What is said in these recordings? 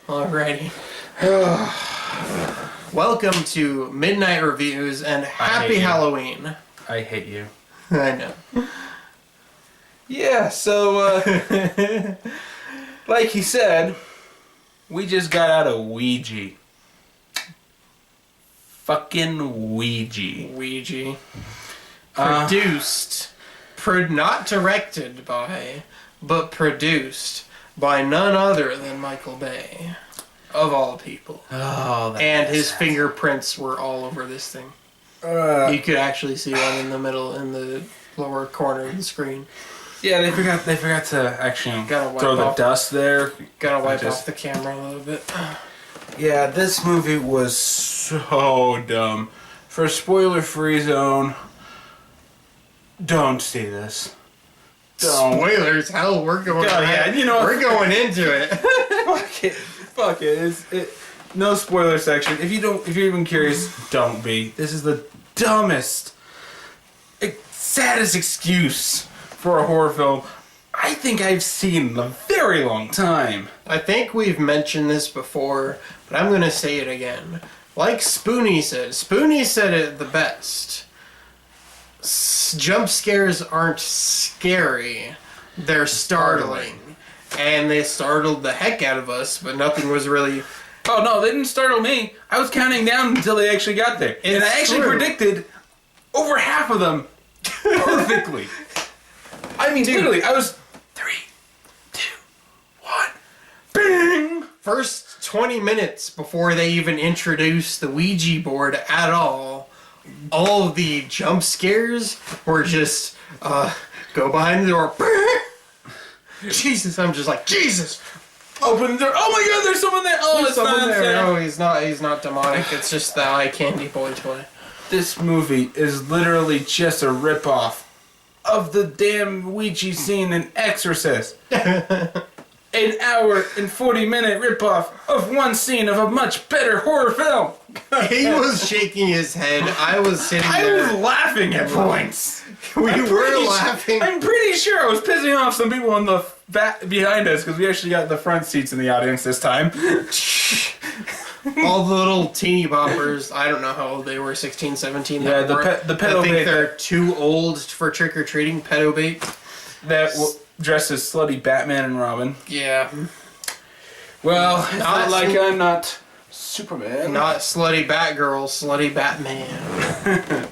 Alrighty. Welcome to Midnight Reviews and Happy Halloween. I hate you. I know. Yeah, so, like he said, we just got out of Ouija. Fucking Ouija. Ouija. Produced. Not directed by, but produced by none other than Michael Bay. Of all people. Oh, and his fingerprints were all over this thing. You could actually see one in the middle, in the lower corner of the screen. Yeah, they forgot to actually throw the dust there. Gotta wipe off the camera a little bit. Yeah, this movie was so dumb. For a spoiler-free zone, don't see this. Don't. Spoilers? Hell, we're going. We're going into it. Fuck it. No spoiler section. If you're even curious, don't be. This is the dumbest, saddest excuse for a horror film I think I've seen in a very long time. I think we've mentioned this before, but I'm gonna say it again. Like Spoonie said it the best. Jump scares aren't scary, they're startling. And they startled the heck out of us, but nothing was really... Oh no, they didn't startle me. I was counting down until they actually got there. And I actually predicted over half of them perfectly. I mean, literally, I was 3, 2, 1, bing! First 20 minutes before they even introduced the Ouija board at all of the jump scares were just, go behind the door, Jesus, I'm just like, Jesus! Open the door. Oh my God, there's someone there. Oh, there's someone there. No, he's not demonic. It's just the eye candy boy toy. This movie is literally just a ripoff of the damn Ouija scene in Exorcist. An hour and 40-minute ripoff of one scene of a much better horror film. He was shaking his head. I was sitting there. I was laughing at points. We were laughing. I'm pretty sure I was pissing off some people in the back behind us because we actually got the front seats in the audience this time. All the little teeny boppers, I don't know how old they were, 16, 17. Yeah, the pedo I think bait. they're too old for trick-or-treating, pedo bait. That dressed as slutty Batman and Robin. Yeah. Well, not like I'm not Superman. Not slutty Batgirl, slutty Batman.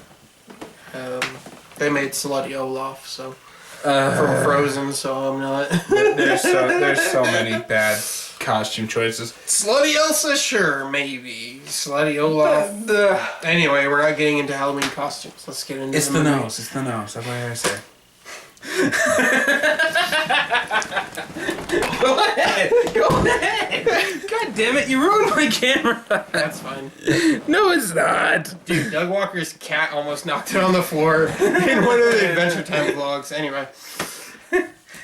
They made slutty Olaf, so from Frozen, so I'm not. there's so many bad costume choices. Slutty Elsa, sure, maybe. Slutty Olaf. Anyway, we're not getting into Halloween costumes. Let's get into It's the nose. It's the nose. That's what I say. Go ahead. God damn it! You ruined my camera. That's fine. No, it's not. Dude, Doug Walker's cat almost knocked it on the floor in one of the Adventure Time vlogs. Anyway.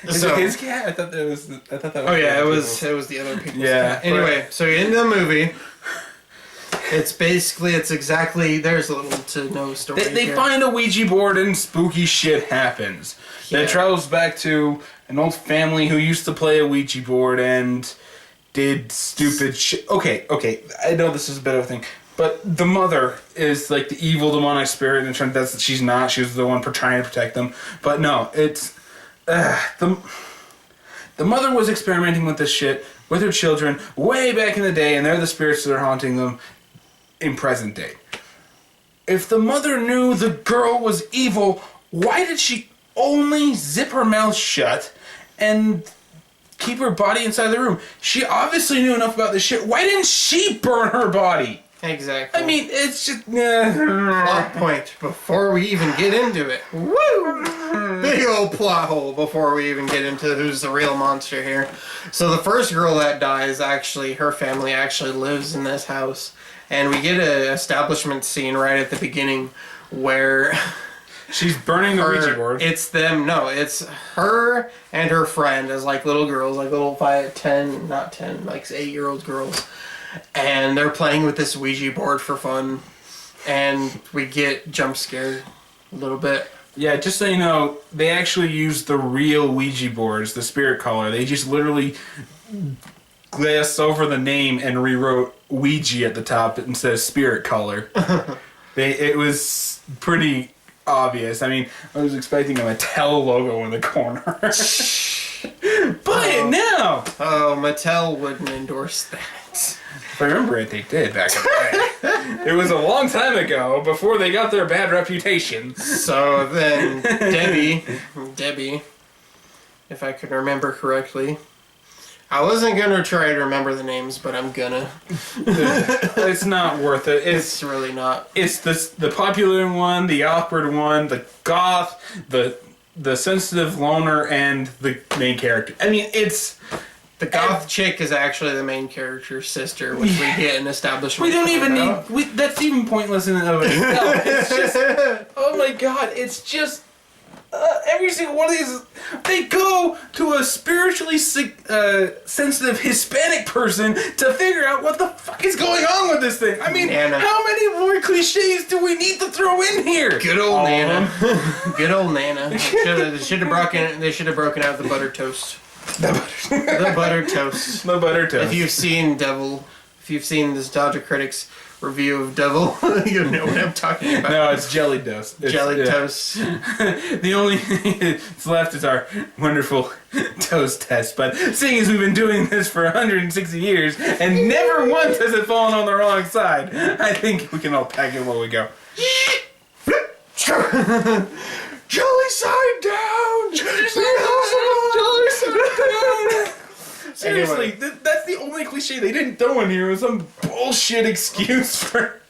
Is it his cat? I thought that was. Oh yeah, it was the other people's cat. Yeah. Anyway, so you're in the movie. It's exactly, there's little to no story. They find a Ouija board and spooky shit happens. Yeah. That travels back to an old family who used to play a Ouija board and did stupid shit. Okay, I know this is a bit of a thing, but the mother is like the evil demonic spirit, and she's not. She was the one trying to protect them. But no, it's the mother was experimenting with this shit with her children way back in the day, and they're the spirits that are haunting them in present day. If the mother knew the girl was evil, why did she only zip her mouth shut and keep her body inside the room? She obviously knew enough about this shit. Why didn't she burn her body? Exactly. I mean, it's just... Plot point before we even get into it. Woo! Big old plot hole before we even get into who's the real monster here. So the first girl that dies, actually, her family actually lives in this house. And we get an establishment scene right at the beginning where... She's burning the Ouija board. It's them. No, it's her and her friend as like little girls, like little 8-year-old girls. And they're playing with this Ouija board for fun. And we get jump scared a little bit. Yeah, just so you know, they actually use the real Ouija boards, the spirit caller. They just literally glassed over the name and rewrote Ouija at the top instead of Spirit Color. It was pretty obvious. I mean, I was expecting a Mattel logo in the corner. Buy it now! Oh, Mattel wouldn't endorse that. If I remember it, they did back in the day. It was a long time ago, before they got their bad reputation. So then, Debbie, if I could remember correctly, I wasn't gonna try to remember the names, but I'm gonna. It's not worth it. It's really not. It's the popular one, the awkward one, the goth, the sensitive loner, and the main character. I mean, it's... The goth chick is actually the main character's sister, which we get an establishment. We don't even need... that's even pointless in and of itself. It's just... Oh my god, it's just... every single one of these... They go to a spiritually sensitive Hispanic person to figure out what the fuck is going on with this thing. I mean, Nana. How many more cliches do we need to throw in here? Good old Nana. Good old Nana. They should have broken out the butter toast. The butter toast. The butter toast. If you've seen Nostalgia Critics review of Devil, you know what I'm talking about. No, it's jelly toast. Toast. The only thing that's left is our wonderful toast test. But seeing as we've been doing this for 160 years and never once has it fallen on the wrong side, I think we can all pack it while we go. Jelly side down! Jelly side down! Seriously, that's the only cliche they didn't throw in here. It was some bullshit excuse for...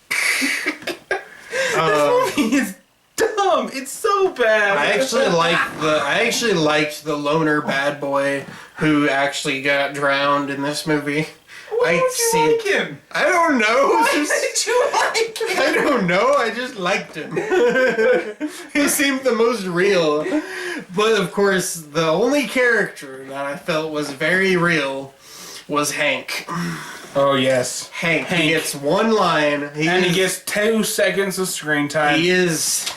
This movie is dumb. It's so bad. I actually liked the loner bad boy who actually got drowned in this movie. Why would you like him? I don't know. Why did you like him? I don't know. I just liked him. He seemed the most real. But of course, the only character that I felt was very real was Hank. Oh, yes. Hank. He gets one line. He gets 2 seconds of screen time. He is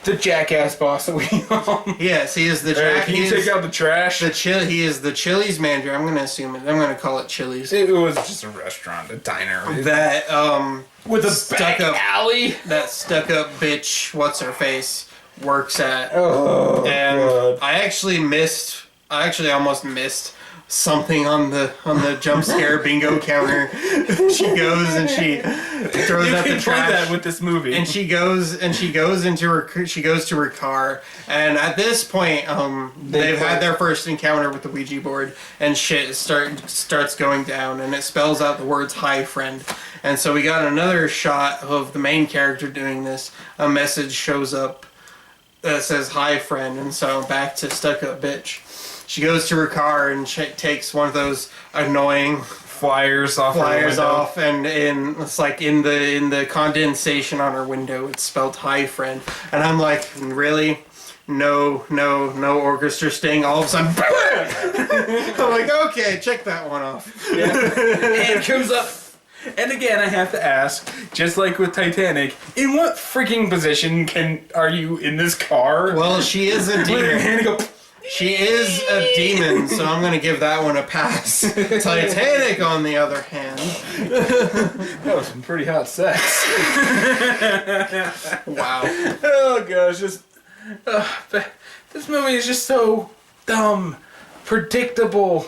the jackass boss that we own. Yes, he is the jackass. Can you take out the trash? He is the Chili's manager. I'm gonna assume it. I'm gonna call it Chili's. It was just a restaurant, a diner. That with a stuck-up alley. That stuck-up bitch, what's her face, works at. Oh, and God. I actually almost missed something on the jump scare bingo counter. She goes and she throws out the trash. That with this movie. And she goes to her car, and at this point, they've had their first encounter with the Ouija board, and shit starts going down, and it spells out the words "Hi, friend." And so we got another shot of the main character doing this. A message shows up that says "Hi, friend," and so back to stuck up bitch. She goes to her car and takes one of those annoying flyers off, and it's like in the condensation on her window it's spelled "Hi, friend," and I'm like, really? No orchestra sting. All of a sudden, I'm like, okay, check that one off. Yeah. Hand comes up. And again, I have to ask, just like with Titanic, in what freaking position are you in this car? Well, she is a demon. She is a demon, so I'm going to give that one a pass. Titanic, on the other hand. That was some pretty hot sex. Wow. Oh, gosh. This movie is just so dumb, predictable,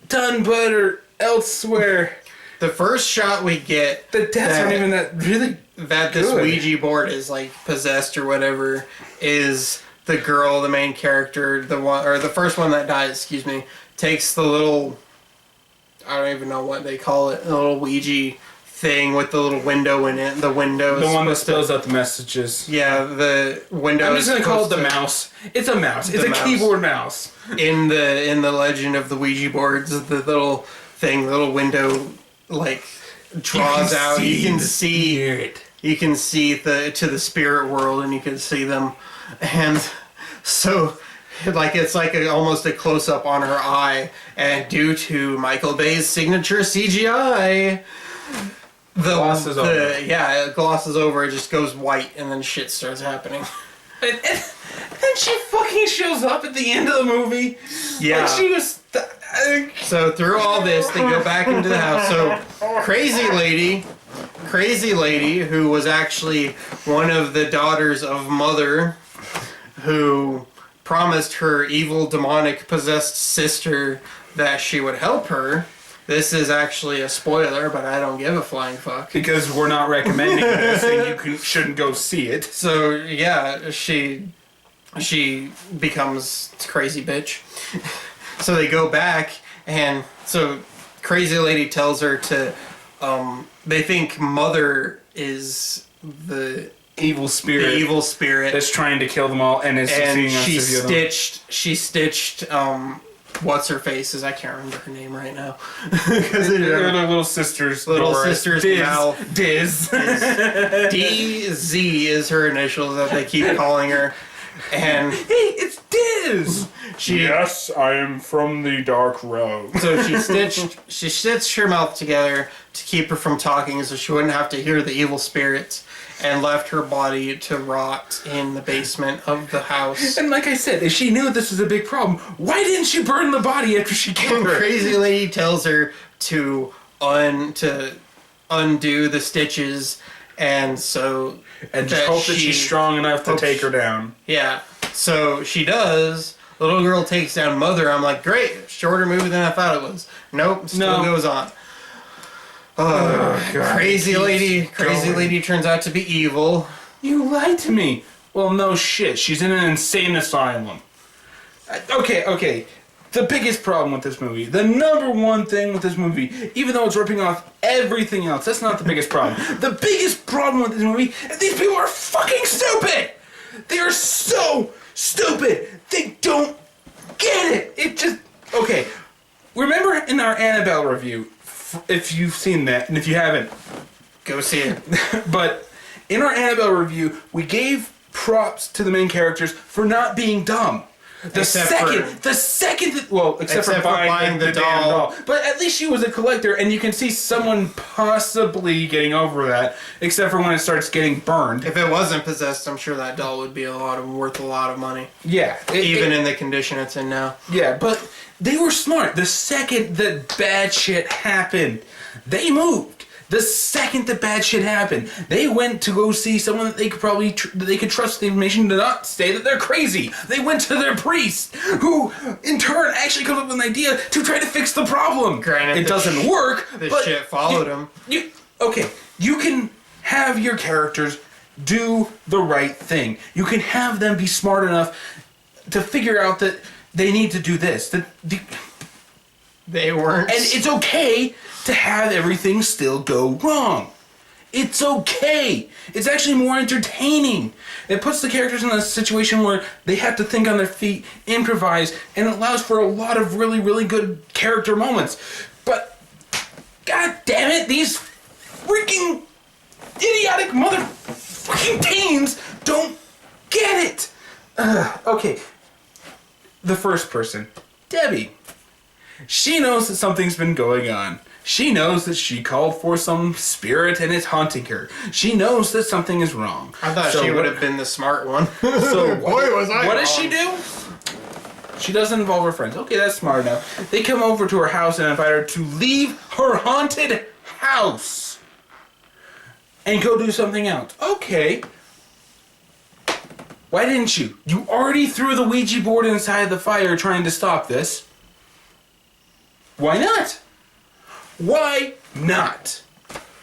done better elsewhere. The first shot we get... The deaths aren't even that really That this good. Ouija board is, like, possessed or whatever, is... The girl, the main character, the first one that dies, excuse me, takes the little, I don't even know what they call it, the little Ouija thing with the little window in it. The window is the one that spells out the messages. Yeah, the window. I'm just gonna call it the mouse. It's a mouse. It's a keyboard mouse. In the legend of the Ouija boards, the little thing, the little window, like draws out. You can see it. You can see to the spirit world, and you can see them. And so, like, it's like almost a close-up on her eye, and due to Michael Bay's signature CGI, it glosses over, it just goes white, and then shit starts happening. And she fucking shows up at the end of the movie. Yeah. Like she was... So through all this, they go back into the house. So crazy lady, who was actually one of the daughters of Mother, who promised her evil, demonic, possessed sister that she would help her. This is actually a spoiler, but I don't give a flying fuck. Because we're not recommending this and you shouldn't go see it. So, yeah, she becomes crazy bitch. So they go back, and so crazy lady tells her to, they think Mother is the evil spirit that's trying to kill them all and is succeeding on she stitched what's her faces, I can't remember her name right now, because they're their little sister's mouth. Diz. DZ is her initials that they keep calling her. And hey, it's Diz. Yes, I am from the dark road. So she stitched her mouth together to keep her from talking, so she wouldn't have to hear the evil spirits, and left her body to rot in the basement of the house. And like I said, if she knew this was a big problem, why didn't she burn the body after she killed her? Crazy lady tells her to undo the stitches, and so just hope that she's strong enough to take her down. Yeah, so she does. Little girl takes down Mother. I'm like, great, shorter movie than I thought it was. Nope, still goes on. Crazy lady turns out to be evil. You lied to me. Well, no shit. She's in an insane asylum. Okay. The biggest problem with this movie, the number one thing with this movie, even though it's ripping off everything else, that's not the biggest problem. The biggest problem with this movie is these people are fucking stupid! They are so stupid! They don't get it! It just... Okay. Remember in our Annabelle review, if you've seen that, and if you haven't, go see it. But in our Annabelle review, we gave props to the main characters for not being dumb. Except for buying the doll. But at least she was a collector, and you can see someone possibly getting over that, except for when it starts getting burned. If it wasn't possessed, I'm sure that doll would be worth a lot of money. Yeah. Even in the condition it's in now. Yeah, but they were smart. The second that bad shit happened, they moved. The second that bad shit happened, they went to go see someone that they could they could trust the information to not say that they're crazy. They went to their priest, who in turn actually comes up with an idea to try to fix the problem. Granted, it doesn't work. But shit followed him. You can have your characters do the right thing. You can have them be smart enough to figure out that they need to do this. They weren't. And it's okay to have everything still go wrong. It's okay. It's actually more entertaining. It puts the characters in a situation where they have to think on their feet, improvise, and it allows for a lot of really, really good character moments. But, god damn it, these freaking idiotic motherfucking teens don't get it. Okay. The first person, Debbie. She knows that something's been going on. She knows that she called for some spirit and it's haunting her. She knows that something is wrong. I thought she would have been the smart one. So boy, was I what wrong. Does she do? She doesn't involve her friends. Okay, that's smart enough. They come over to her house and invite her to leave her haunted house and go do something else. Okay. Why didn't you? You already threw the Ouija board inside the fire trying to stop this. Why not? Why not?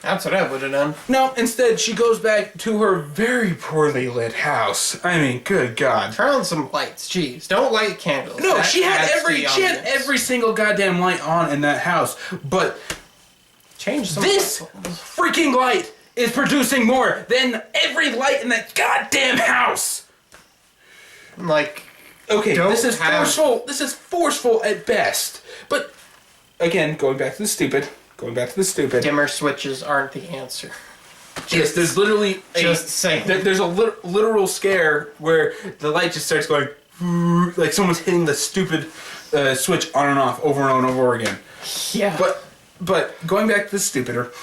That's what I would have done. No, instead she goes back to her very poorly lit house. I mean, good God. Turn on some lights, jeez. Don't light candles. No, she had every single goddamn light on in that house. But change some this freaking light is producing more than every light in that goddamn house. Like, okay, this is forceful. This is forceful at best. But again, going back to the stupid. Dimmer switches aren't the answer. Yes, there's literally there's a literal scare where the light just starts going like someone's hitting the stupid switch on and off over and over again. Yeah. But going back to the stupider,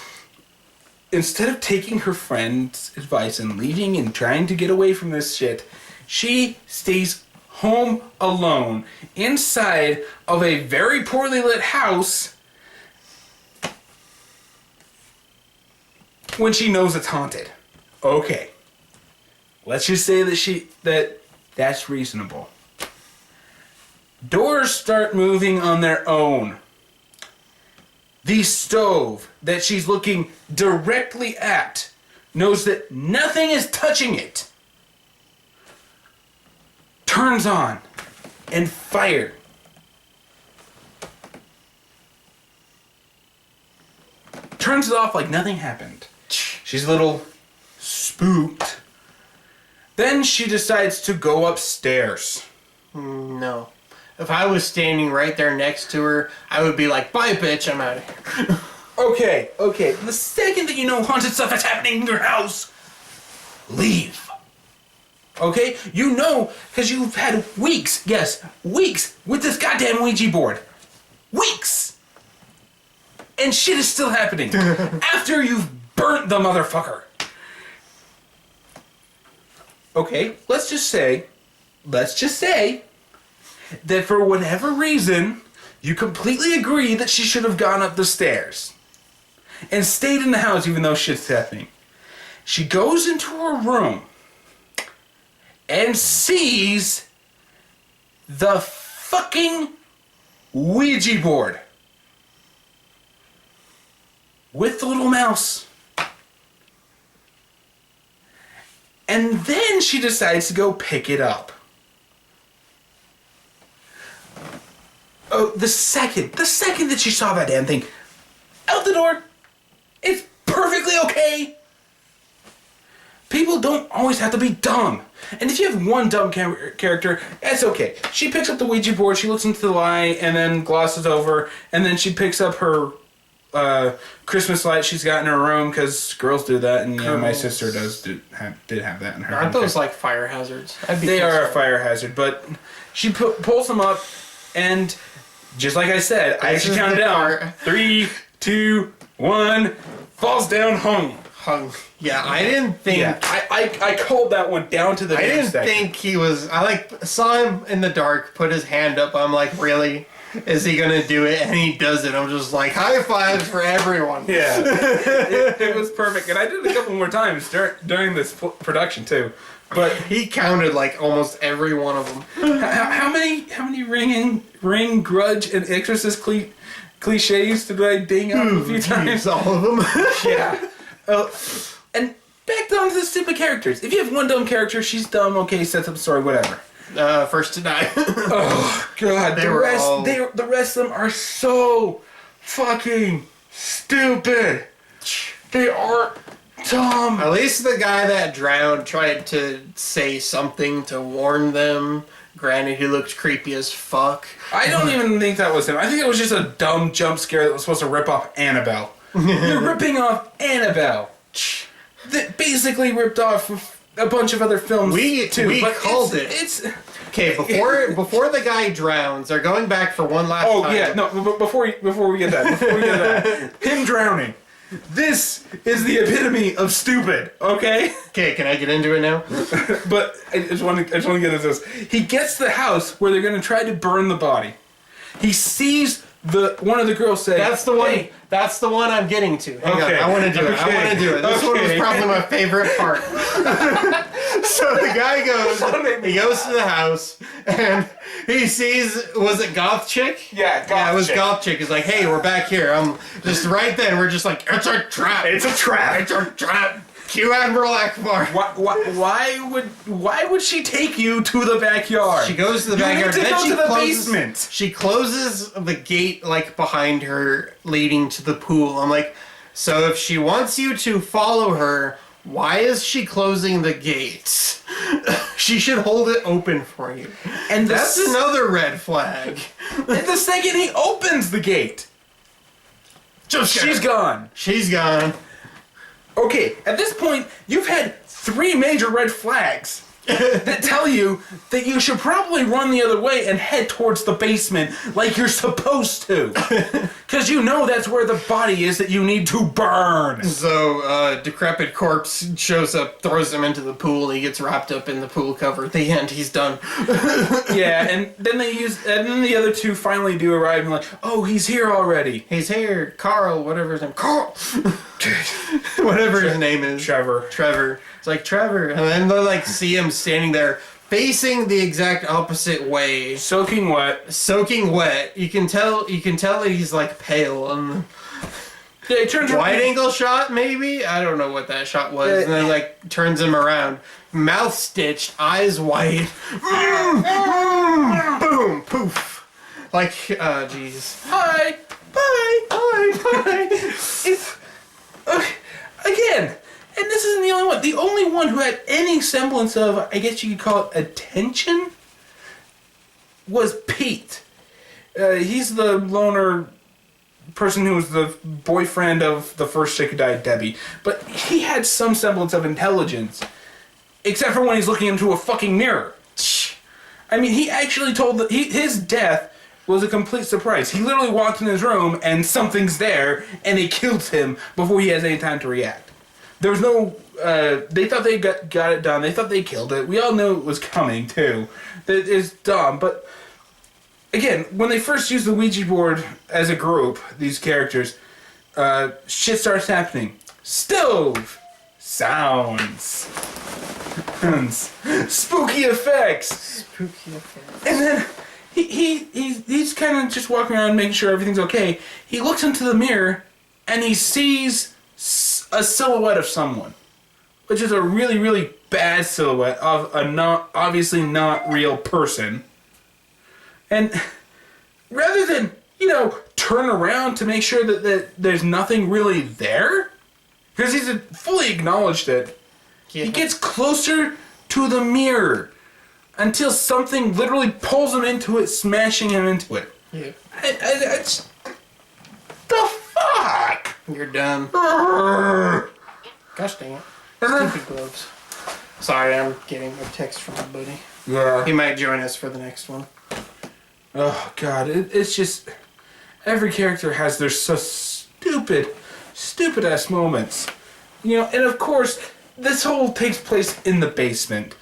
instead of taking her friend's advice and leaving and trying to get away from this shit, she stays home alone inside of a very poorly lit house when she knows it's haunted. Okay. Let's just say that's reasonable. Doors start moving on their own. The stove that she's looking directly at knows that nothing is touching it. Turns on and fire. Turns it off like nothing happened. She's a little spooked. Then she decides to go upstairs. No. If I was standing right there next to her, I would be like, bye, bitch, I'm out of here. Okay. The second that you know haunted stuff is happening in your house, leave. Okay? You know, because you've had weeks with this goddamn Ouija board. Weeks! And shit is still happening. After you've burnt the motherfucker. Okay, let's just say that for whatever reason, you completely agree that she should have gone up the stairs and stayed in the house even though shit's happening. She goes into her room and sees the fucking Ouija board with the little mouse. And then she decides to go pick it up. Oh, the second that she saw that damn thing, out the door. It's perfectly okay. People don't always have to be dumb. And if you have one dumb character, that's okay. She picks up the Ouija board, she looks into the light, and then glosses over, and then she picks up her Christmas light she's got in her room, because girls do that, and yeah, my sister did have that in her room. Aren't those like fire hazards? They are a fire hazard, but she pulls them up, and just like I said, I actually counted down. 3, 2, 1, falls down hung. Yeah, I didn't think... Yeah, I called that one down to the I didn't think he was... I saw him in the dark, put his hand up, I'm like, really? Is he gonna do it? And he does it. I'm just like, high fives for everyone. Yeah. it was perfect. And I did it a couple more times during this production too. But he counted like almost every one of them. How many Ring, Grudge, and Exorcist cliches did I ding up a few times? All of them. Yeah. And back down to the stupid characters. If you have one dumb character, she's dumb, okay, sets up a story, whatever. First to die. Oh god, the rest of them are so fucking stupid. They are dumb. At least the guy that drowned tried to say something to warn them. Granted, he looked creepy as fuck. I don't even think that was him. I think it was just a dumb jump scare that was supposed to rip off Annabelle. You're ripping off Annabelle. That basically ripped off a bunch of other films we called it. It's okay. Before the guy drowns, they're going back for one last time. Oh yeah, no. Before we get that, him drowning. This is the epitome of stupid. Okay. Okay, can I get into it now? But I just want to get into this. He gets to the house where they're going to try to burn the body. He sees one of the girls say, "That's the one. Hey. That's the one I'm getting to." Hang on, I want to do it. I want to do it. This one was probably my favorite part. So the guy goes to the house and he sees, was it Goth Chick? Yeah, it was Goth Chick. He's like, "Hey, we're back here." I'm just right then. We're just like, "It's a trap. It's a trap. It's a trap." Cue Admiral Akbar. Why would she take you to the backyard? She goes to the backyard. You need to then go she to the closes, basement. She closes the gate like behind her, leading to the pool. I'm like, so if she wants you to follow her, why is she closing the gates? She should hold it open for you. And that's another red flag. And the second he opens the gate, she's gone. She's gone. Okay, at this point, you've had 3 major red flags. that tell you that you should probably run the other way and head towards the basement like you're supposed to. Because you know that's where the body is that you need to burn. So, decrepit corpse shows up, throws him into the pool, he gets wrapped up in the pool cover. The end, he's done. Yeah, and then then the other two finally do arrive and like, oh, he's here already. He's here, Carl, whatever his name, Carl! Whatever his name is. Trevor. It's like, Trevor. And then they like see him standing there, facing the exact opposite way. Soaking wet. You can tell that he's like pale. And yeah, he turns wide angle shot, maybe? I don't know what that shot was. And then like turns him around. Mouth stitched, eyes white. Boom, poof. Like, jeez. Hi. Bye. It's again, and this isn't the only one. The only one who had any semblance of, I guess you could call it, attention was Pete. He's the loner person who was the boyfriend of the first chick who died, Debbie. But he had some semblance of intelligence, except for when he's looking into a fucking mirror. I mean, he actually told his death was a complete surprise. He literally walked in his room and something's there, and it kills him before he has any time to react. There was no. They thought they got it done. They thought they killed it. We all knew it was coming too. That is dumb. But again, when they first used the Ouija board as a group, these characters, shit starts happening. Stove, sounds, spooky effects, and then. He's kind of just walking around making sure everything's okay. He looks into the mirror and he sees a silhouette of someone, which is a really, really bad silhouette of a obviously not real person. And rather than, turn around to make sure that there's nothing really there, because he's fully acknowledged it, he gets closer to the mirror. Until something literally pulls him into it, smashing him into it. Yeah. It's the fuck? You're done. Gosh dang it. Stupid gloves. Sorry, I'm getting a text from my buddy. Yeah. He might join us for the next one. Oh, God. It's just... Every character has their so stupid-ass moments. And of course, this whole takes place in the basement.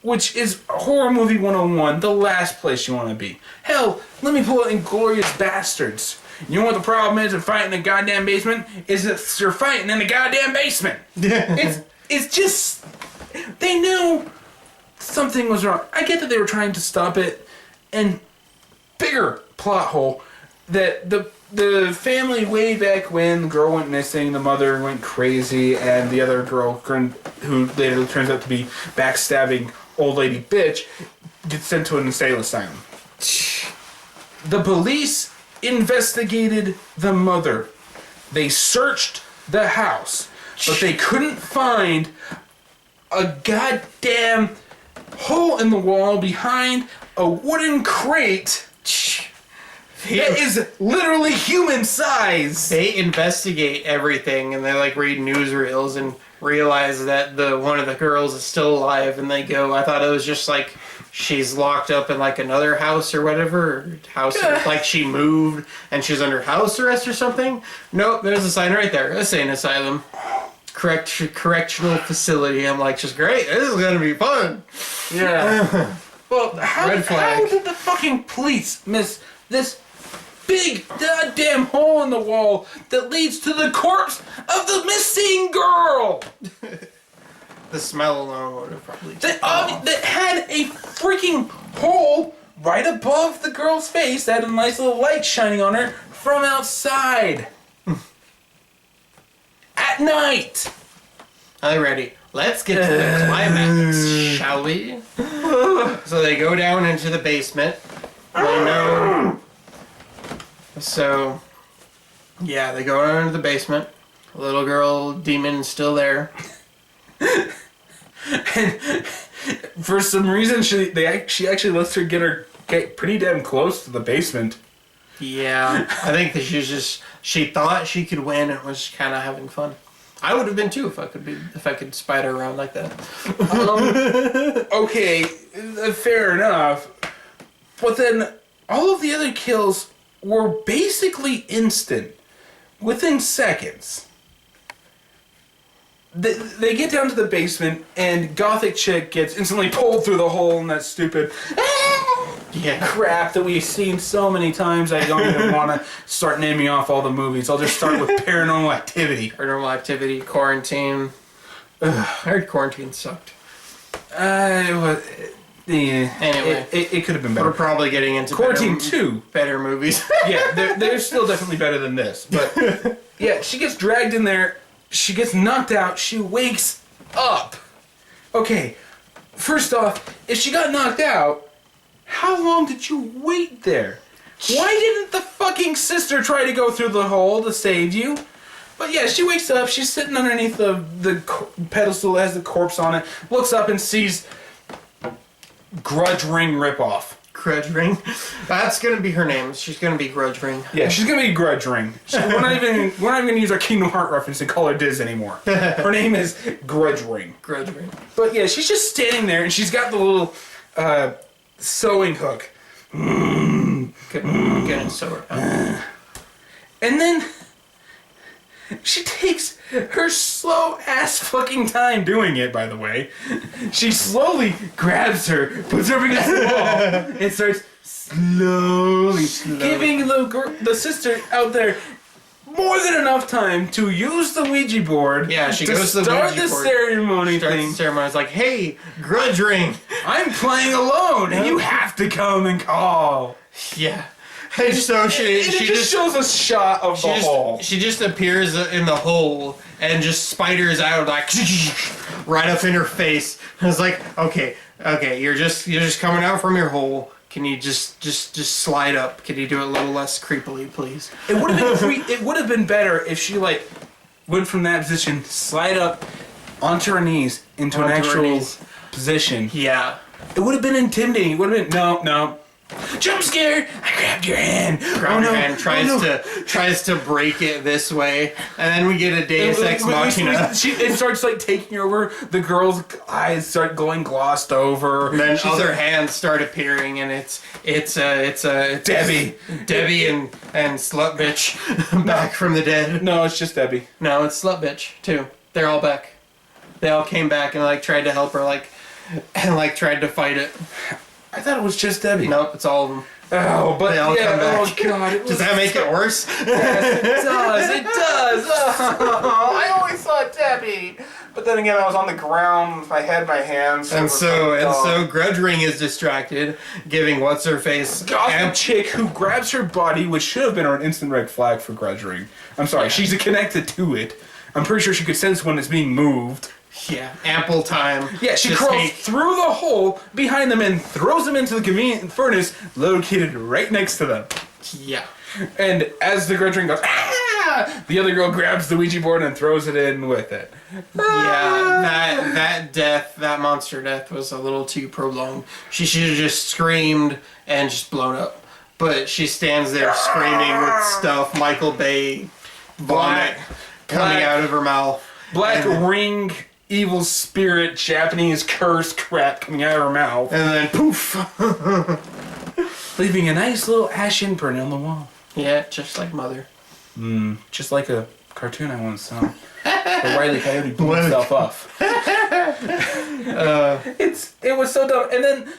Which is horror movie 101, the last place you want to be. Hell, let me pull out Inglourious Bastards. You know what the problem is of fighting in a goddamn basement? Is that you're fighting in a goddamn basement. It's just... They knew something was wrong. I get that they were trying to stop it. And bigger plot hole, that the family way back when the girl went missing, the mother went crazy, and the other girl, who later turns out to be backstabbing old lady bitch, gets sent to an insane asylum. The police investigated the mother. They searched the house, but they couldn't find a goddamn hole in the wall behind a wooden crate that is literally human size. They investigate everything and they read newsreels and realize that one of the girls is still alive, and they go, I thought it was just she's locked up in another house or whatever, she moved and she's under house arrest or something. Nope, there's a sign right there. Insane asylum. Correctional facility. I'm just great. This is gonna be fun. Yeah. Well, how did the fucking police miss this big goddamn hole in the wall that leads to the corpse of the missing girl? The smell alone would have probably that had a freaking hole right above the girl's face that had a nice little light shining on her from outside. At night. Alrighty, let's get to the climax, shall we? So they go down into the basement. They know. So, yeah, they go down into the basement. The little girl demon's still there. And for some reason, she actually lets her get pretty damn close to the basement. Yeah, I think that she thought she could win and was kind of having fun. I would have been too if I could spider around like that. Okay, fair enough. But then all of the other kills were basically instant, within seconds. They get down to the basement, and Gothic chick gets instantly pulled through the hole in that stupid crap that we've seen so many times. I don't even want to start naming off all the movies. I'll just start with Paranormal Activity. Paranormal Activity, Quarantine. I heard Quarantine sucked. It was... Yeah. Anyway, it could have been better. We're probably getting into Quarantine 2. Better movies. Yeah, they're still definitely better than this. But yeah, she gets dragged in there. She gets knocked out. She wakes up. Okay, first off, if she got knocked out, how long did you wait there? Why didn't the fucking sister try to go through the hole to save you? But yeah, she wakes up. She's sitting underneath the pedestal that has the corpse on it. Looks up and sees Grudge Ring ripoff. Grudge Ring. That's gonna be her name. She's gonna be Grudge Ring. Yeah, she's gonna be Grudge Ring. We're not even gonna use our Kingdom Hearts reference and call her Diz anymore. Her name is Grudge Ring. Grudge Ring. But yeah, she's just standing there and she's got the little sewing hook. Good sewer. And then she takes her slow ass fucking time doing it, by the way. She slowly grabs her, puts her against the wall, and starts slowly giving the sister out there more than enough time to use the Ouija board. Yeah, she to goes to the start Ouija the board. ceremony Starts thing. the ceremony. It's like, hey, Grudge Ring. I'm playing alone, and you have to come and call. Yeah. And so she just shows a shot of the hole. She just appears in the hole and just spiders out like right up in her face. And it's like, okay, you're just coming out from your hole. Can you just slide up? Can you do it a little less creepily, please? It would have been it would have been better if she like went from that position, slide up onto her knees into an actual position. Yeah. It would have been intimidating. It would have been no. Jump scare! I grabbed your hand. Grab your hand, tries to break it this way, and then we get a Deus Ex Machina. It starts like taking over. The girl's eyes start going glossed over. And then other hands start appearing, and it's Debbie and Slut Bitch back from the dead. No, it's just Debbie. No, it's Slut Bitch too. They're all back. They all came back and like tried to help her, and tried to fight it. I thought it was just Debbie. Nope, it's all of them. Oh, but they all come back. Oh god, does that make it worse? Yes, it does. Oh, I always thought Debbie, but then again, I was on the ground with my head in my hands. And so Grudge Ring is distracted, giving what's her face Gotham chick who grabs her body, which should have been an instant red flag for Grudge Ring. I'm sorry, she's connected to it. I'm pretty sure she could sense when it's being moved. Yeah, ample time. Yeah, she crawls through the hole behind them and throws them into the convenient furnace located right next to them. Yeah. And as the Grudge Ring goes, ah! The other girl grabs the Ouija board and throws it in with it. Yeah, that monster death was a little too prolonged. She should have just screamed and just blown up. But she stands there screaming with stuff, Michael Bay vomit coming out of her mouth. Black ring, evil spirit, Japanese curse crap coming out of her mouth. And then poof! Leaving a nice little ashen print on the wall. Yeah, just like Mother. Just like a cartoon I once saw. Where Wile E. Coyote blew himself off. It was so dumb. And then,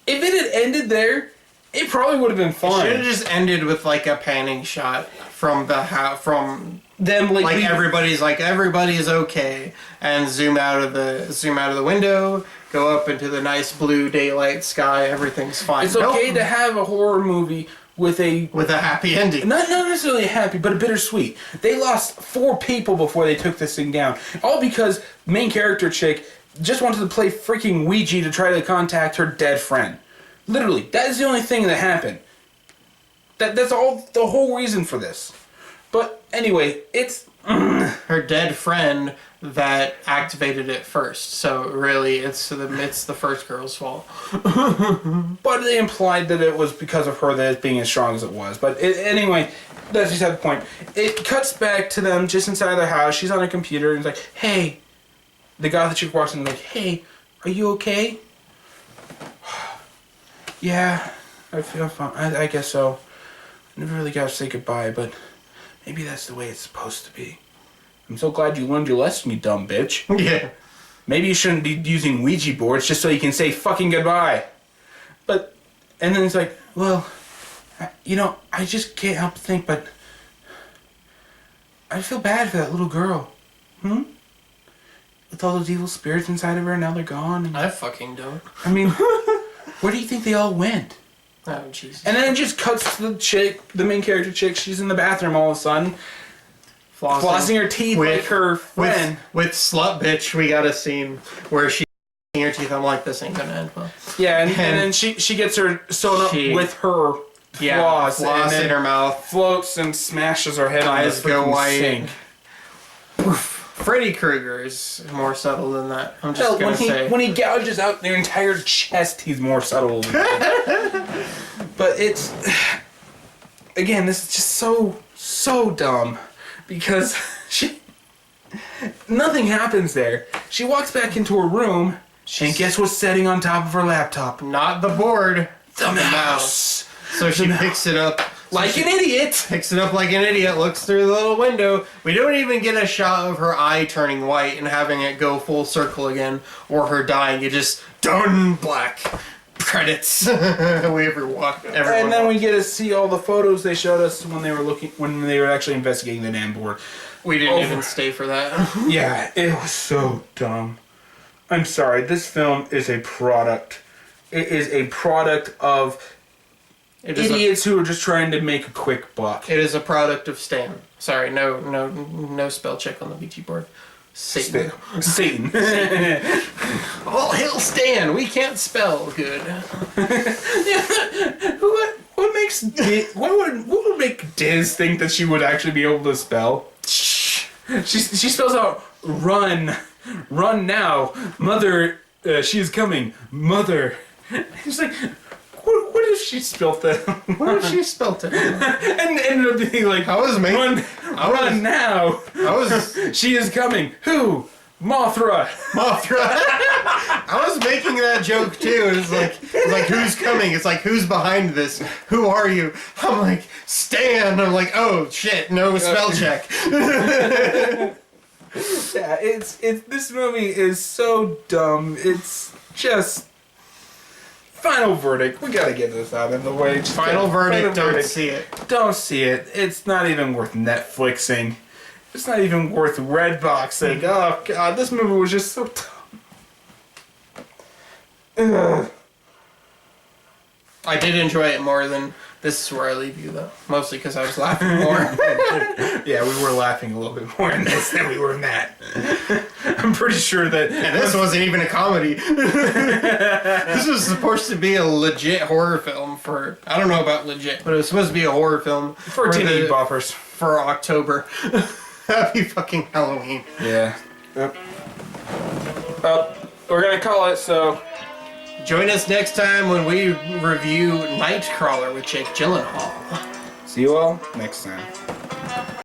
if it had ended there, it probably would have been fine. It should have just ended with like a panning shot from from them, everybody's okay, and zoom out of the window, go up into the nice blue daylight sky. Everything's fine. It's okay to have a horror movie with a happy ending. Not necessarily happy, but a bittersweet. They lost 4 people before they took this thing down, all because main character chick just wanted to play freaking Ouija to try to contact her dead friend. Literally, that is the only thing that happened. That's all, the whole reason for this. But anyway, it's her dead friend that activated it first. So really, it's the first girl's fault. But they implied that it was because of her that it's being as strong as it was. But anyway, that's beside the point. It cuts back to them just inside their house. She's on her computer and it's like, hey, the guy that chick walks in like, hey, are you okay? Yeah, I feel fine. I guess so. I never really got to say goodbye, but maybe that's the way it's supposed to be. I'm so glad you learned your lesson, you dumb bitch. Yeah. Maybe you shouldn't be using Ouija boards just so you can say fucking goodbye. But, and then it's like, well, you know, I just can't help but think, but I feel bad for that little girl. With all those evil spirits inside of her, now they're gone. And, I fucking don't. I mean, where do you think they all went? Oh, Jesus. And then it just cuts to the chick, the main character chick. She's in the bathroom all of a sudden, flossing her teeth like her friend. With Slut Bitch, we got a scene where she's flossing her teeth. I'm like, this ain't gonna end well. Yeah, and then she gets her sewn up with her floss in her mouth. Floats and smashes her head on the Eyes go white. sink. Freddy Krueger is more subtle than that. I'm just gonna say. When he gouges out their entire chest, he's more subtle than that. But it's... Again, this is just so dumb. Because nothing happens there. She walks back into her room, and guess what's sitting on top of her laptop? Not the board. The mouse. So she picks it up. Like an idiot! Picks it up like an idiot, looks through the little window. We don't even get a shot of her eye turning white and having it go full circle again, or her dying. It just done black. Credits. And then we get to see all the photos they showed us when they were actually investigating the damn board. We didn't even stay for that. Yeah, it was so dumb. I'm sorry, this film is a product. It is a product of idiots who are just trying to make a quick buck. It is a product of Stan. Sorry, no spell check on the Ouija board. Satan. Satan. All hail Stan. We can't spell good. What would make Diz think that she would actually be able to spell? She spells out run now, mother. She is coming, mother. He's like. What if she spelt that? What if she spelt it? And ended up being like, run now. She is coming. Who? Mothra. I was making that joke too. It's like who's coming? It's like who's behind this? Who are you? I'm like Stan. I'm like, oh shit, no spell check. Yeah, it's this movie is so dumb. It's just. Final verdict. We gotta get this out of the way. Final verdict. Don't see it. Don't see it. It's not even worth Netflixing. It's not even worth Redboxing. Oh god, this movie was just so dumb. Ugh. I did enjoy it more than This Is Where I Leave You, though. Mostly because I was laughing more. Yeah, we were laughing a little bit more in this than we were in that. I'm pretty sure that... And this wasn't even a comedy. This was supposed to be a legit horror film for... I don't know about legit, but it was supposed to be a horror film. For teenage boppers. For October. Happy fucking Halloween. Yeah. Yep. We're gonna call it, so... Join us next time when we review Nightcrawler with Jake Gyllenhaal. See you all next time.